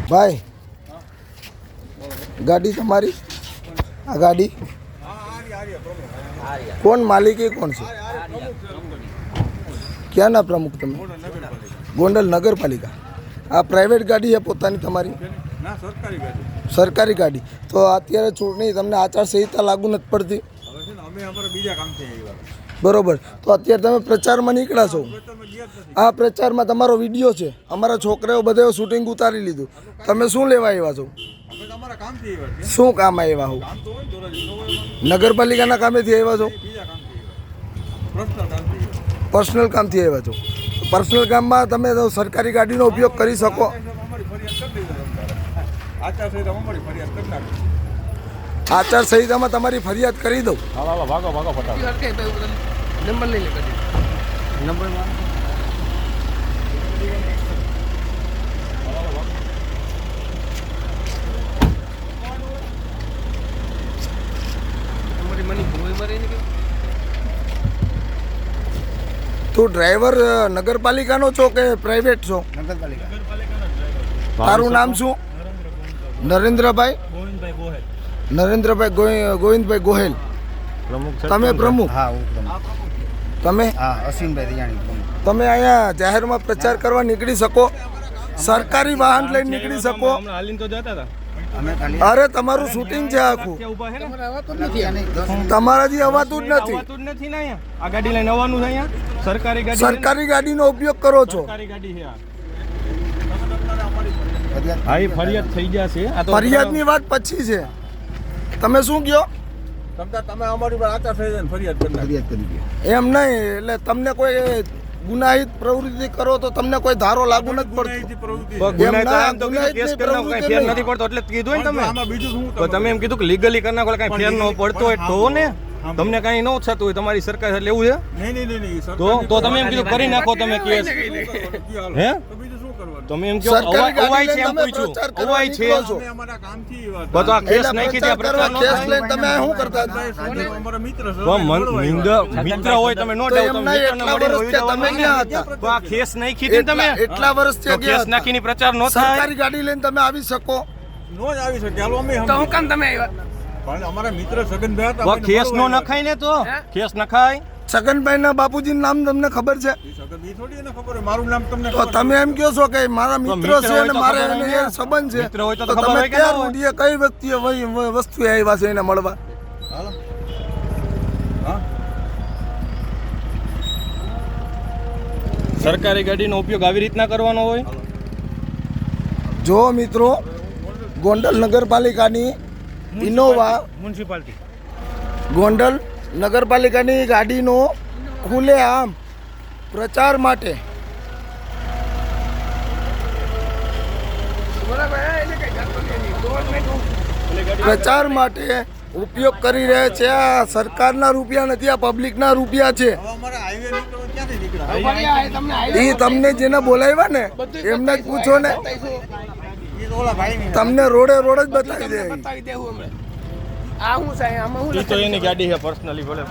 ભાઈ गाड़ी तुम्हारी गाड़ी कौन मालिक है कौन से क्या ना प्रमुख तुम गोंडल नगर पालिका आ प्राइवेट गाड़ी है पोतानी तमारी सरकारी गाड़ी तो अत्यारे चूंटणी तमने आचारसंहिता लागू नहीं पड़ती बरोबर तो अत्यारे तमे प्रचार में निकळ्या छो आ प्रचार में तमारो विडियो है अमरा छोकराओ बधाए शूटिंग उतारी लीधुं तमे शुं लेवा आव्या छो શું કામ આવ્યા હો નગરપાલિકાના કામેથી આવ્યા છો પર્સનલ કામથી આવ્યા છો પર્સનલ કામમાં તમે તો સરકારી ગાડીનો ઉપયોગ કરી શકો આચારસંહિતામાં તમારી ફરિયાદ કરી દઉં તું ડ્રાઈવર નગરપાલિકાનો છો કે પ્રાઇવેટ છો તારું નામ શું નરેન્દ્રભાઈ ગોવિંદભાઈ ગોહેલ તમે પ્રમુખ તમે તમે અહીંયા જાહેરમાં પ્રચાર કરવા નીકળી શકો સરકારી વાહન લઈને નીકળી શકો અરે તમારું શૂટિંગ છે આખું તમારાથી અવાતું જ નથી આ ગાડી લઈને આવવાનું છે અહીંયા સરકારી ગાડીનો ઉપયોગ કરો છો ફરિયાદ થઈ જશે ફરિયાદની વાત પછી છે તમે શું કહો તમે અમારી પર આચારસંહિતાની ફરિયાદ કરી એમ નહીં એટલે તમને કોઈ ગુનાહિત પ્રવૃત્તિ કરો તો તમને કોઈ ધારો લાગુ નથી પડતો નથી પડતો એટલે કીધું ને તમે તો તમે એમ કીધું કે લીગલી કરી નાખો કઈ ફેર ન પડતો હોય તો ને તમને કઈ ન થતું હોય તમારી સરકાર એટલે એવું છે તો તમે એમ કીધું કરી નાખો તમે કેસ હે તમે એમ કહો અવાય છે એમ પૂછ્યું અવાય છે બધો આ કેસ નાખી દે પ્રચાર નો કેસ લઈને તમે શું કરતા અમારા મિત્ર છે મિત્ર હોય તમે નો ડાઉટ તમે મિત્રને મળી તમે ક્યાં હતા તો આ કેસ નાખી દે તમે એટલા વર્ષ થી કેસ નાખીની પ્રચાર નો થાય સરકારી ગાડી લઈને તમે આવી શકો નો જ આવી શકે હાલો અમે તો હું કામ તમે આવ્યા પણ અમારા મિત્ર સગનભાઈ હતા કેસ નો નખાય ને તો કેસ નખાય સગનભાઈ ના બાપુજીનું નામ તમને ખબર છે સગનભાઈ થોડી એને ખબર હોય મારું નામ તમને તો તમે એમ કહો છો કે મારા મિત્ર છે અને મારે એને સંબંધ છે મિત્ર હોય તો તો ખબર તમે હોય કે ક્યાં રૂડીએ કઈ વ્યક્તિએ વસ્તુ આવ્યા છે એને મળવા હાલો હા સરકારી ગાડીનો ઉપયોગ આવી રીતના કરવાનો હોય જો મિત્રો ગોંડલ નગરપાલિકાની ઇનોવા મ્યુનિસિપાલિટી ગોંડલ નગરપાલિકાની ગાડીનો ખુલ્લે આમ પ્રચાર માટે પ્રચાર માટે ઉપયોગ કરી રહ્યા છે આ સરકારના રૂપિયા નથી આ પબ્લિકના રૂપિયા છે અમારા હાઈવે નીકળો ક્યાંથી નીકળ્યા એ તમને જેને બોલાવ્યા ને એમને જ પૂછો ને ઓલા ભાઈ તમને રોડે રોડ જ બતાવી દે બતાવી દેવું હમણાં આ હું સાહેબ આમાં હું તો એની ગાડી છે પર્સનલી બોલે